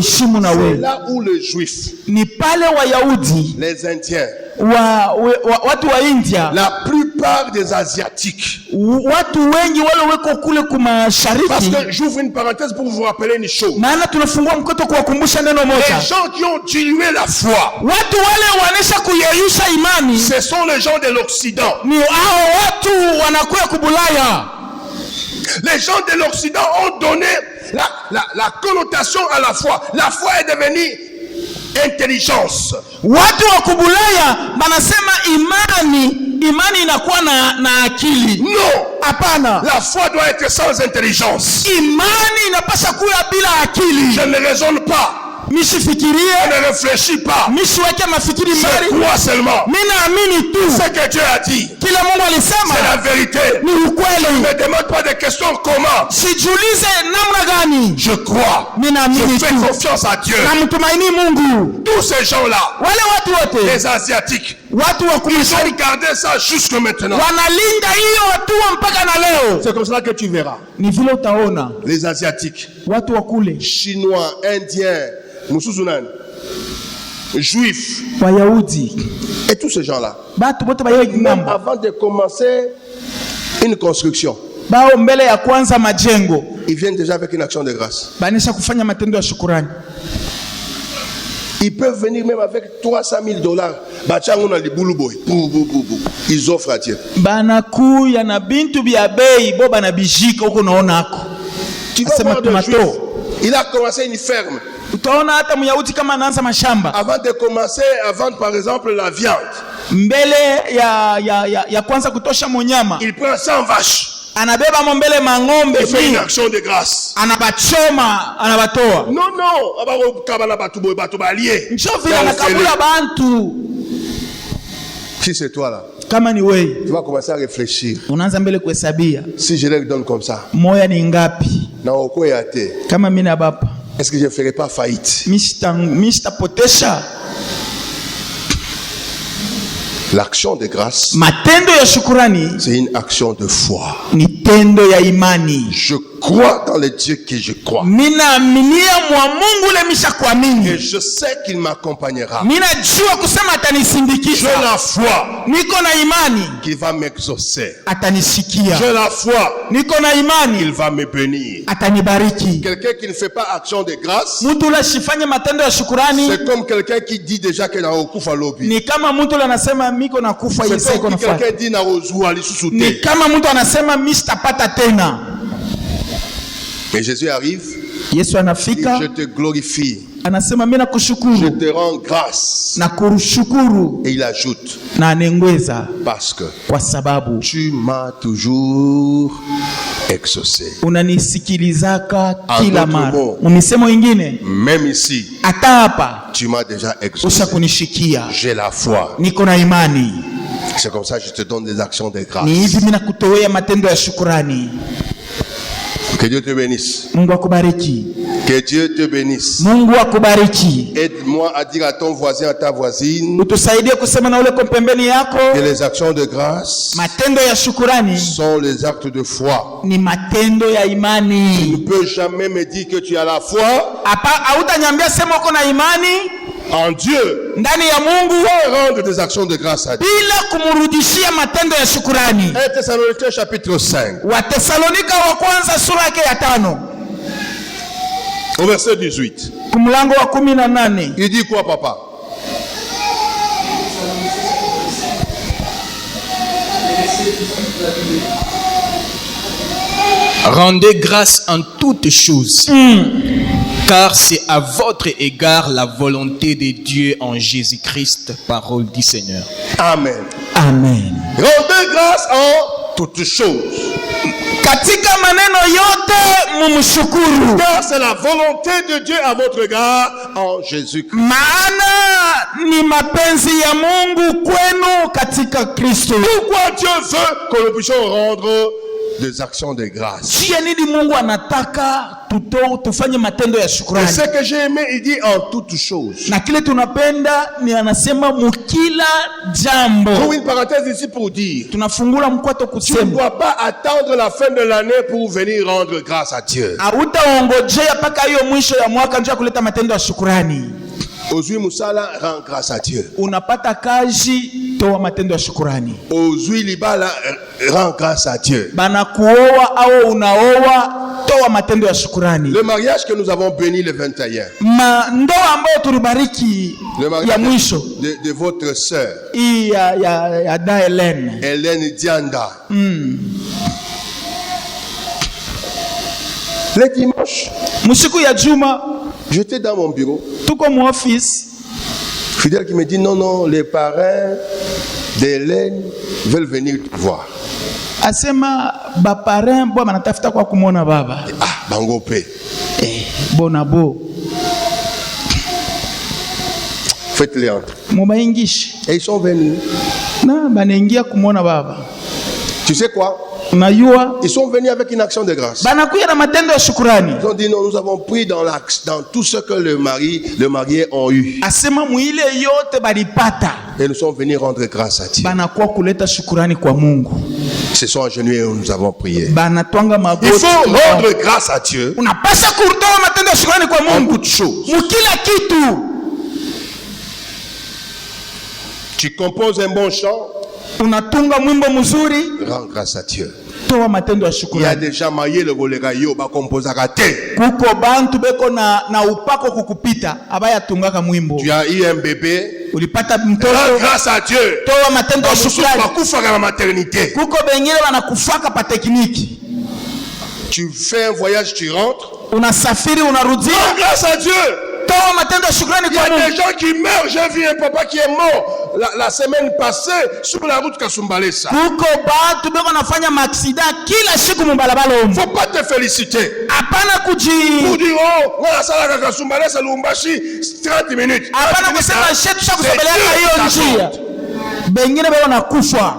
C'est là où les Juifs, les Indiens, watu wa India, la plupart des Asiatiques, watu wengi wale weko kule kumashariki. Parce que j'ouvre une parenthèse pour vous rappeler une chose. Maana tunafungua mkoto kuwakumbusha neno moja. Les gens qui ont dilué la foi, watu wale wanesha kuyeyusha imani, ce sont les gens de l'Occident. Ni hao watu wanakuya kubulaya. Les gens de l'Occident ont donné la connotation à la foi. La foi est devenue intelligence. Watu wa kubulaya banasema imani inakuwa na akili. Non, hapana. La foi doit être sans intelligence. Imani inapaswa kuwa bila akili. Je ne raisonne pas. Misifikirie, ne réfléchis pas. Misiweke mafikiri mbali. Je crois seulement. Mimi naamini tu ce que Dieu a dit. Kila Mungu alisema c'est la vérité. Ni ukweli. Ne me demande pas de questions comment. Sijiulize namna gani. Je crois. Mimi naamini tu. Je fais confiance à Dieu. Namtumaini Mungu. Tous ces gens-là, wale watu wote, les Asiatiques, watu wa ils ont gardé ça jusque maintenant. Wanalinda hiyo watu mpaka na leo. C'est comme ça que tu verras. Ni vile utaona. Les Asiatiques, watu wa kule, Chinois, Indiens, Musuzunan, Juifs, Wayahudi, et tous ces gens-là, même avant de commencer une construction, mbele ya kwanza majengo, ils viennent déjà avec une action de grâce. Banisha kufanya matendo ya shukrani. Ils peuvent venir même avec $300,000. Ils offrent à Dieu. Banakuya na bintu bya bei bo banabijika huko naona hako. Tu vas voir de Juif, il a commencé une ferme. Utaona hata Myahudi kama anaanza mashamba. Avant de commencer à vendre par exemple la viande, mbele ya kwanza kutosha monyama, il prend 100 vaches. Anabeba mbele mangombe. Il fait une action de grâce. Anabachoma, anabatoa. Non, abakabala batu balié. Njovila nakabula bantu. Si c'est toi là, kama ni wewe, tu vas commencer à réfléchir. Unaanza mbele kuhesabia. Si je leur donne comme ça, moya ni ngapi? Na oko yate. Kama mimi na baba, est-ce que je ne ferai pas faillite? Mr. Potesha. L'action de grâce, matendo ya shukrani, c'est une action de foi. Ni tendo ya imani. Je crois dans le Dieu que je crois. Mina minia mwa Mungu le misha kuamini. Et je sais qu'il m'accompagnera. Mina jua kusema atanisindikisha. J'ai la foi. Niko na imani qu'il va m'exaucer. Atanisikia. J'ai la foi. Niko na imani il va me bénir. Atanibariki. Quelqu'un qui ne fait pas action de grâce, mtu la shifanye matendo ya shukrani, c'est comme quelqu'un qui dit déjà que na okufa lobi. Ni kama mtu anasema miko na kufa yese iko na fa. Quelqu'un dit na ozua lisusu te. Ni kama mtu anasema mistapata tena. Mais Jésus arrive. Yesu anafika. Je te glorifie. Anasema mimi nakushukuru. Je te rends grâce. Na kushukuru. Et il ajoute. Na anengeza. Parce que. Kwa sababu. Tu m'as toujours exaucé. Unanisikilizaka kila mara. Mumisemo ingine. Même ici. Ata hapa. Tu m'as déjà exaucé. Ushakunishikia. J'ai la foi. Niko na imani. C'est comme ça que je te donne des actions de grâce. Ni hivi mimi nakutolea matendo ya shukrani. Que Dieu te bénisse. Mungu akubariki. Que Dieu te bénisse. Mungu akubariki. Aide-moi à dire à ton voisin, à ta voisine, utusaidie kusema na ule kwa pembeni yako, que les actions de grâce matendo ya shukrani sont les actes de foi. ni matendo ya Tu ne imani. peux jamais me dire que tu as la foi Hautaniambia sema uko na imani en Dieu ndani ya Mungu sans rendre des actions de grâce à Dieu. bila kumrudishia matendo ya shukrani. 1 Thessaloniciens chapitre 5. Watesalonika wa kwanza sura yake ya 5 au verset 18. kumlango wa 18. Il dit quoi, papa? Rendez grâce en toutes choses, car c'est à votre égard la volonté de Dieu en Jésus-Christ, parole du Seigneur. Amen. Amen. Rendez grâce en toutes choses. Katika maneno yote mumshukuru, car c'est la volonté de Dieu à votre égard en Jésus-Christ. maana ni mapenzi ya Mungu kwenu katika Kristo. Pourquoi Dieu veut que nous puissions rendre des actions de grâce? Shia nini Mungu anataka tufanye matendo ya Et shukrani. ce que j'ai aimé, il dit en toutes choses. Na kile tunapenda ni anasema mukila jambo. Pour une parenthèse ici pour dire, Tunafungula mkwato tu ne kusema dois pas attendre la fin de l'année pour venir rendre grâce à Dieu. hautaongojea mpaka hiyo mwisho ya mwaka ndio kuleta matendo ya shukrani. Ozui Musala rend grâce à Dieu. Unapata kazi, toa matendo ya shukrani. Ozui Libala rend grâce à Dieu. Bana kuoa au unaoa, toa matendo ya shukrani. Le mariage que nous avons béni le 21, Ndoa ambayo tulibariki le mariage ya mwisho de votre sœur hii ya da Hélène. Hélène Dianda. Le dimanche, Musiku ya juma j'étais dans mon bureau. tuko mu office, Fidèle qui me dit non, les parents d'Hélène veulent venir te voir. asema baparent bo banatafuta kwa kumwona baba. Ah, bango pe. Bona bo Faites-les entrer. mubaingishi Et ils sont venus. na banaingia kumwona baba. Tu sais quoi? Unajua Ils sont venus avec une action de grâce. banakuya na matendo ya shukrani. Ils ont dit non, nous avons pris dans tout ce que le marié ont eu. Asema muile yote balipata, Et nous sommes venus rendre grâce à Dieu. banakuwa kuleta shukrani kwa Mungu. Ils se sont agenouillés et nous avons prié. Banatwanga magoti. Il faut rendre grâce à Dieu. Unapasha kutoa matendo ya shukrani kwa En Mungu toutes choses. mukila kitu. Tu composes un bon chant, Unatunga mwimbo mzuri, rends grâce à Dieu. toa matendo ya Il y a shukrani. déjà maillé le golera yo ba composa kate. Kuko bantu beko na upako kukupita abaya tungaka mwimbo. Tu as eu un bébé, Ulipata rends mtoto, grâce à Dieu. toa matendo ya shukrani. Bakufa dans la maternité. Kuko bengine wanakufaka pa tekniki. Tu fais un voyage, tu rentres. Unasafiri unarudi, Rends grâce à Dieu. toa matendo ya shukrani Il y kwa a Mungu. des gens qui meurent. J'ai vu un papa qui est mort la semaine passée sur la route Kasumbalesa. Kuko batu beko nafanya maaksida kila siku mubalabala omu. Faut pas te féliciter. Hapana Pour kuji, dire, oh, on a ça Kasumbalesa, Lumbashi, 30 minutes. hapana kusema shetu shakusobeleka hiyo njia. Bengine beko nakufa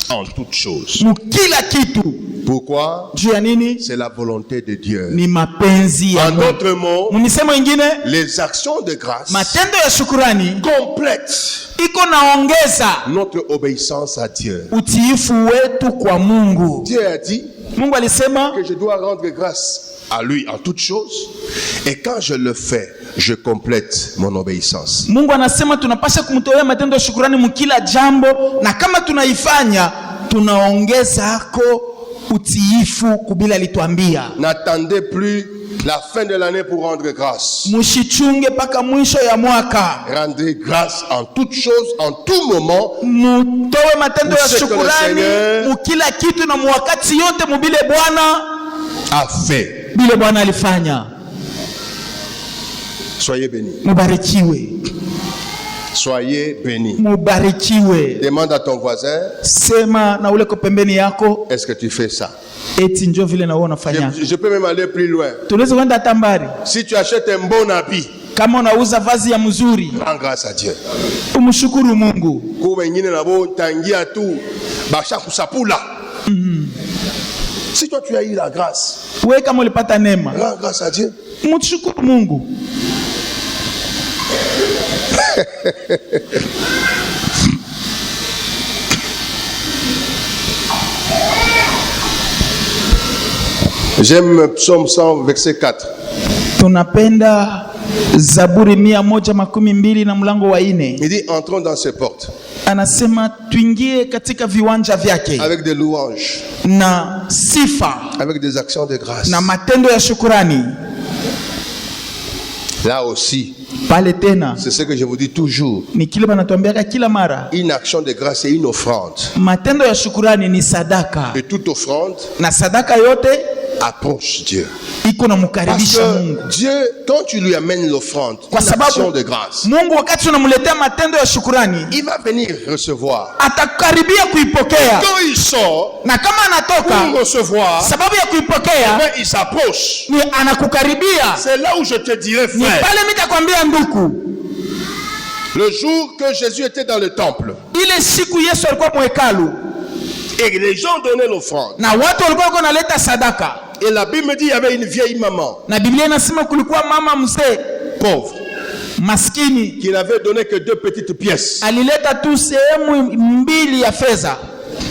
En toutes choses. mukila kitu. Pourquoi? Juu ya nini? C'est la volonté de Dieu. Ni mapenzi ya En Mungu. d'autres mots, Munisemo ingine, les actions de grâce matendo ya shukurani complètent iko naongeza notre obéissance à Dieu. utiifu wetu kwa Mungu. Dieu a dit Mungu alisema que je dois rendre grâce à lui en toutes choses. Et quand je le fais, je complète mon obéissance. Mungu anasema tunapasha kumtolea matendo ya shukurani mkila jambo, na kama tunaifanya tunaongezako utiifu kubila alituambia. N'attendez plus la fin de l'année pour rendre grâce. Mushichunge paka mwisho ya mwaka. Rendez grâce en toutes choses, en tout moment. Mutowe matendo ya Pour ce que le shukurani Seigneur mukila kitu na mwakati yote mubile Bwana a fait. bile Bwana alifanya. Soyez bénis. Mubarikiwe. Soyez bénis. Mubarikiwe. Demande à ton voisin. Sema na ule ko pembeni yako. Est-ce que tu fais ça? Eti njo vile na wewe unafanya. Je peux même aller plus loin. Tunaweza kwenda tambari. Si tu achètes un bon habit, kama unauza vazi ya mzuri, rends grâce à Dieu. Umshukuru Mungu. Kwa wengine nabo tangia tu basha kusapula. Si toi tu as eu la grâce, wewe kama ulipata neema, rends grâce à Dieu. Mshukuru Mungu. J'aime Psaume 100 verset 4. Tunapenda Zaburi 112 na mlango wa 4. Il dit entrons dans ses portes. Anasema tuingie katika viwanja vyake avec des louanges, na sifa, avec des actions de grâce. Na matendo ya shukrani. Là aussi, pale tena, c'est ce que je vous dis toujours. Ni kile banatuambiaka kila mara. Une action de grâce est une offrande. Matendo ya shukrani ni sadaka. Et toute offrande, na sadaka yote, approche Dieu. Iko na mkaribisha Mungu. Dieu, quand tu lui amènes l'offrande, une action de grâce, Mungu wakati unamletea matendo ya shukrani, il va venir recevoir. Atakaribia kuipokea. Quand il sort, na kama anatoka pour recevoir, sababu ya kuipokea, il s'approche. Ni anakukaribia. C'est là où je te dirais, frère. Ni pale nitakwambia ndugu. Le jour que Jésus était dans le temple, ile siku Yesu alikuwa mwekalu, et les gens donnaient l'offrande, na watu walikuwa wanaleta sadaka. Et la Bible me dit il y avait une vieille maman. Na Biblia inasema kulikuwa mama mzee pauvre, maskini, qui n'avait donné que 2 petites pièces. Alileta tu sehemu mbili ya fedha.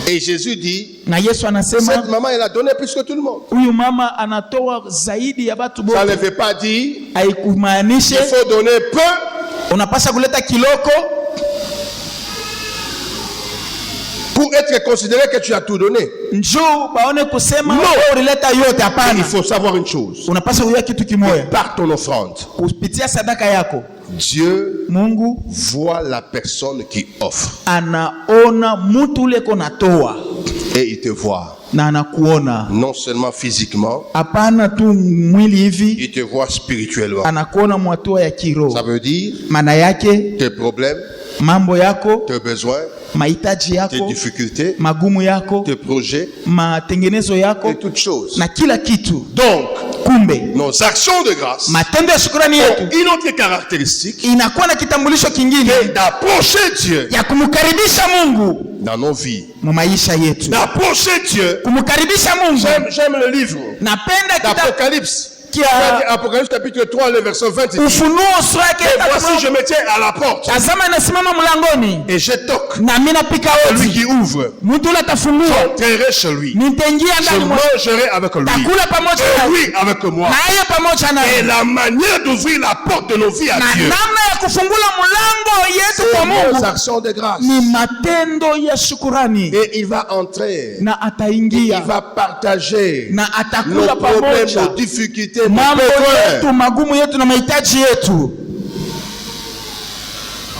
Et Jésus dit, na Yesu anasema, cette maman elle a donné plus que tout le monde. Huyu mama anatoa zaidi ya watu wote. Ça ne veut pas dire haikumaanisha il faut donner peu. Unapaswa kuleta kiloko pour être considéré que tu as tout donné. Njoo baone kusema ulileta yote, hapana. Il faut savoir une chose. Unapaswa kujua kitu kimoja. Par ton offrande, kupitia sadaka yako, Dieu Mungu voit la personne qui offre. Anaona mtu ule konatoa. Et il te voit. Na anakuona. Non seulement physiquement. Hapana tu mwili hivi. Il te voit spirituellement. Anakuona mwatua ya kiroho. Ça veut dire maana yake tes problèmes, mambo yako, tes besoins, mahitaji yako, tes difficultés, magumu yako, tes projets, matengenezo yako, et toutes choses. Na kila kitu. Donc, kumbe nos actions de grâce, matendo ya shukrani yetu, une autre caractéristique, inakuwa na kitambulisho kingine d'approcher Dieu, ya kumkaribisha Mungu dans nos vies, mu maisha yetu, d'approcher Dieu, kumkaribisha Mungu. J'aime le livre d'Apocalypse. Apocalypse chapitre 3, le verset 20. Et voici je me tiens à la porte. Et je toque. Celui qui ouvre, j'entrerai chez lui. Je mangerai avec lui. Et lui avec moi. Et la manière d'ouvrir la porte de nos vies à Dieu, c'est nos actions de grâce. Et il va entrer. Il va partager nos problèmes, nos difficultés, mambo yetu, magumu yetu na mahitaji yetu.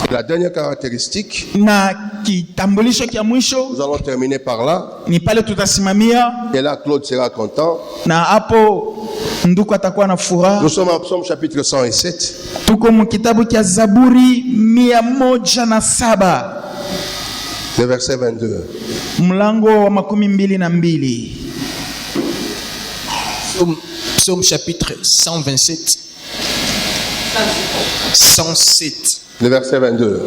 La dernière caractéristique, na kitambulisho kia mwisho, nous allons terminer par là. Ni pale tutasimamia. Et là Claude sera content. Na hapo ndugu atakuwa na furaha. Nous sommes en Psaume chapitre 107. Tuko mu kitabu cha Zaburi 107. Le verset 22. Mlango wa 22. Psaume chapitre 127. 107. Le verset 22.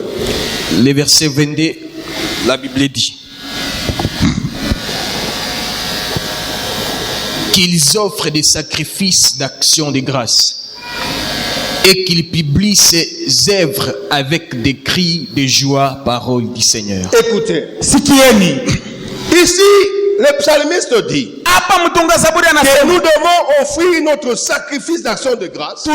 Le verset 22, la Bible dit qu'ils offrent des sacrifices d'action de grâce et qu'ils publient ses œuvres avec des cris de joie, parole du Seigneur. Écoutez, sikieni. Ici, le psalmiste dit que nous devons offrir notre sacrifice d'action de grâce. Et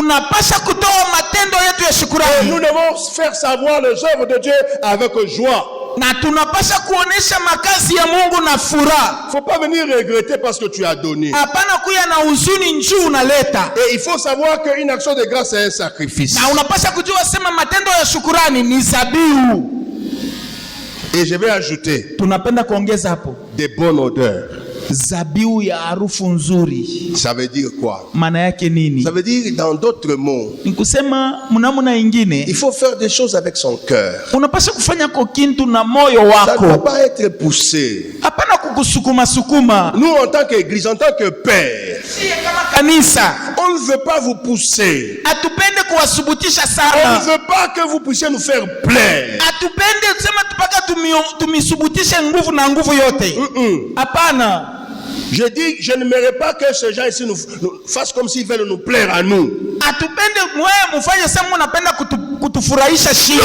nous devons faire savoir les œuvres de Dieu avec joie. Na tunapasha kuonesha makazi ya Mungu na furaha. Faut pas venir regretter parce que tu as donné. Hapana kuya na huzuni njoo unaleta. Et il faut savoir qu'une action de grâce c'est un sacrifice. Na unapasha kujua sema matendo ya shukrani ni zabihu. Et je vais ajouter tunapenda kuongeza hapo des bonnes odeurs. zabiu ya harufu nzuri. Ça veut dire quoi? Maana yake nini? Ça veut dire, dans d'autres mots, Nikusema mnamuna ingine, il faut faire des choses avec son cœur. unapaswa kufanya kwa kintu na moyo Ça ne doit wako, pas être poussé. hapana kukusukuma sukuma. Nous, en tant qu'église, en tant que père, Sisi kama kanisa on ne veut pas vous pousser. atupende kuwasubutisha On ne sana, veut pas que vous puissiez nous faire plaire. atupende kusema tupaka tumisubutishe nguvu na nguvu yote. Hapana. Je dis, je n'aimerais pas que ces gens ici nous fassent comme s'ils veulent nous plaire à nous. Atupende mwe mufanye sema unapenda kutufurahisha shii.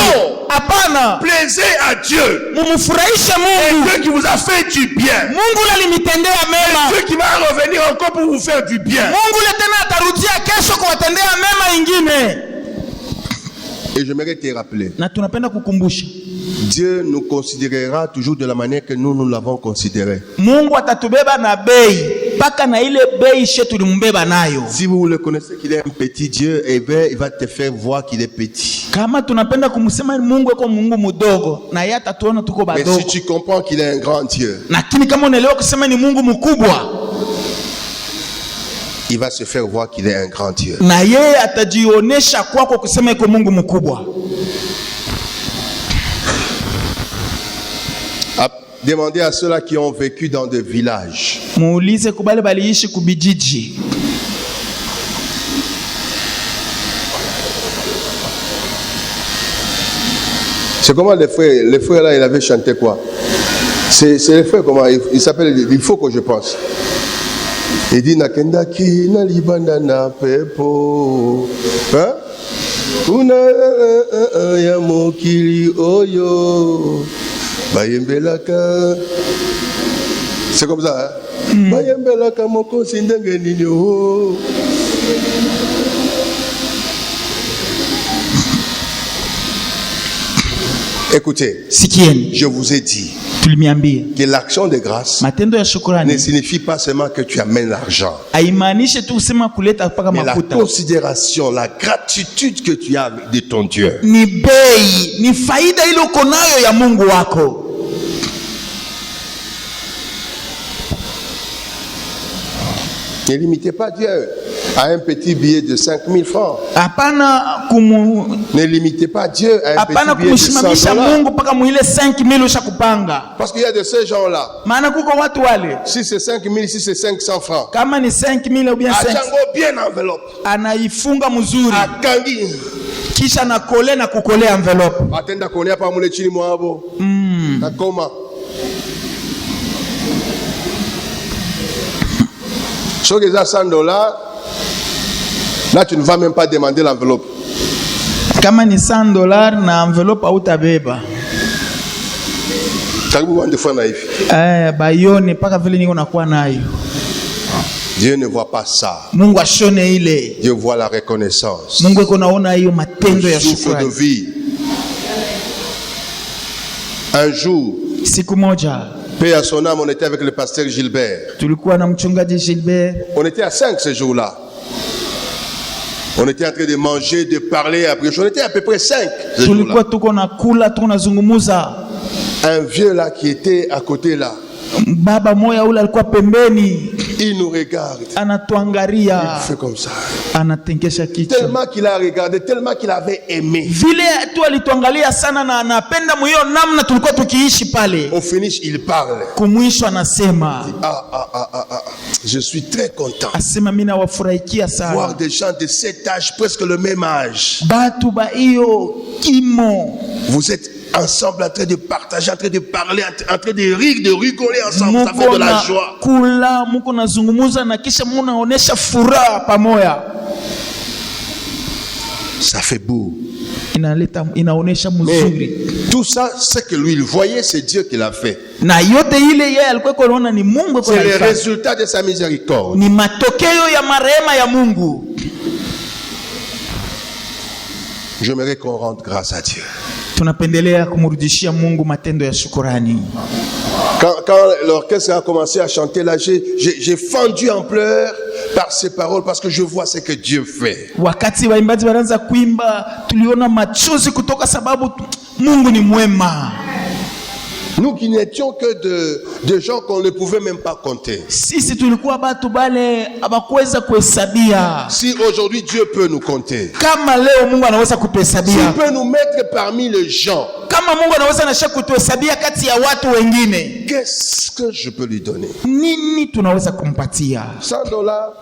Hapana. Plaisez à Dieu. Mumufurahishe Et Mungu. Dieu qui vous a fait du bien. Mungu alimitendea mema. Dieu qui va revenir encore pour vous faire du bien. Mungu tena atarudia kesho kuwatendea mema ingine. Et j'aimerais te rappeler, Na tunapenda kukumbusha, Dieu nous considérera toujours de la manière que nous l'avons considéré. Mungu atatubeba na bei paka na ile bei she tulimbeba nayo. Si vous le connaissez qu'il est un petit Dieu, eh bien, il va te faire voir qu'il est petit. Kama tunapenda kumsema Mungu eko Mungu mudogo, na yeye atatuona tuko Mais badogo. si tu comprends qu'il est un grand Dieu, Lakini kama unaelewa kusema ni Mungu mkubwa, il va se faire voir qu'il est un grand Dieu. na yeye atajionesha kwako kusema iko Mungu mkubwa. Demandez à ceux-là qui ont vécu dans des villages. Muulize kubale baliishi kubijiji. C'est comment les frères là, ils avaient chanté quoi? C'est les frères comment? Il s'appelle, il faut que je pense. Il dit nakenda ki na libanda na pepo. Hein? Una ya mokili oyo. Bayembelaka. C'est comme ça, hein? Bayembelaka moko sindenge nini o. Écoutez, Sikieni, je vous ai dit tulimiambia que l'action de grâce matendo ya ne shukrani signifie pas seulement que tu amènes l'argent, haimaanishe tu kusema kuleta mpaka mais la makuta. considération, la gratitude que tu as de ton Dieu. Ni bei, ni faida ile uko nayo ya Mungu wako. Ne limitez pas Dieu à un petit billet de 5000 francs. Hapana Ne limitez pas Dieu à un hapana petit billet de 100 kumshimamisha dollars. Mungu mpaka muile 5000 ushakupanga. Parce qu'il y a de ces gens-là. Maana kuko watu wale, Si c'est 5000, si c'est 500 francs. kama ni 5000 ou bien 5, Achango bien enveloppe. anaifunga mzuri Akangi. kisha na kole na kukole envelope. Atenda konia pa mule chini mwabo. Nakoma. Si tu as 100 dollars, là tu ne vas même pas demander l'enveloppe. Kama ni $100 na envelope hautabeba. Bayone paka vile niko nakuwa nayo. Dieu ne voit pas ça. Mungu ashone ile. Dieu voit la reconnaissance. Mungu eko naona hiyo matendo ya Souffle de shukrani. vie. Un jour, Siku moja paix à son âme, on était avec le pasteur Gilbert. tulikuwa na mchungaji Gilbert. On était à 5 ce jour-là. On était en train de manger, de parler, après. On était à peu près 5 ce jour-là. Tulikuwa tuko na kula, tuko na zungumuza. Un vieux là qui était à côté là, Baba moya ule alikuwa pembeni, il nous regarde. anatuangalia, Il fait comme ça. anatengesha kichwa. Tellement qu'il a regardé, tellement qu'il avait aimé. Vile tu alituangalia sana na anapenda mwiyo namna tulikuwa tukiishi pale. Au finish, il parle. Kumwisho anasema, Je suis très content. asema mimi nawafurahikia Voir sana. des gens de cet âge, presque le même âge. Batu ba hiyo kimo. Vous êtes ensemble en train de partager, en train de parler, en train de rire, de rigoler ensemble. Ça fait Muko de la na joie. kula, muko na zungumuza na kisha munaonesha furaha pamoja. Ça fait beau. Inaonesha mzuri. Tout ça, c'est que lui, il voyait, c'est Dieu qui l'a fait. Na yote ile yeye alikuwa kuona ni Mungu C'est le kwa résultat de sa miséricorde. ni matokeo ya marehema ya Mungu. J'aimerais qu'on rende grâce à Dieu. Tunapendelea kumrudishia Mungu matendo ya shukrani. Quand l'orchestre a commencé à chanter là, j'ai fendu en pleurs par ces paroles parce que je vois ce que Dieu fait. Wakati waimbaji wanaanza kuimba, tuliona machozi kutoka sababu Mungu ni mwema. Nous qui n'étions que de gens qu'on ne pouvait même pas compter. Sisi tulikuwa batu bale abakuweza kuhesabia. Si aujourd'hui Dieu peut nous compter, Kama leo Mungu anaweza kutuhesabia. s'il peut nous mettre parmi les gens, Kama Mungu anaweza na kutuhesabia kati ya watu wengine, qu'est-ce que je peux lui donner? nini tunaweza kumpatia? $100,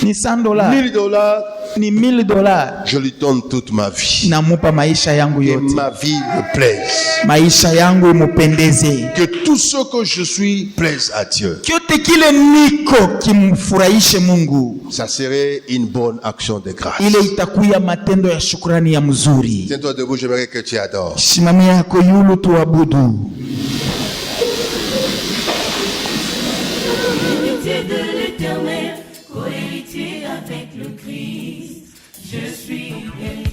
Ni $100, $1000, ni $1000. je lui donne toute ma vie. Namupa maisha yangu Que yote, ma vie me plaise. maisha yangu imupendeze, Que tout ce que je suis plaise à Dieu. kyote kile niko kimfurahishe Mungu. Ça serait une bonne action de grâce. Ile itakuya matendo ya shukrani ya mzuri. Tiens-toi debout, j'aimerais que tu adores. Simamia yako yulu tuabudu. L'unité de l'Éternel, cohéritier avec le Christ, je suis héritier.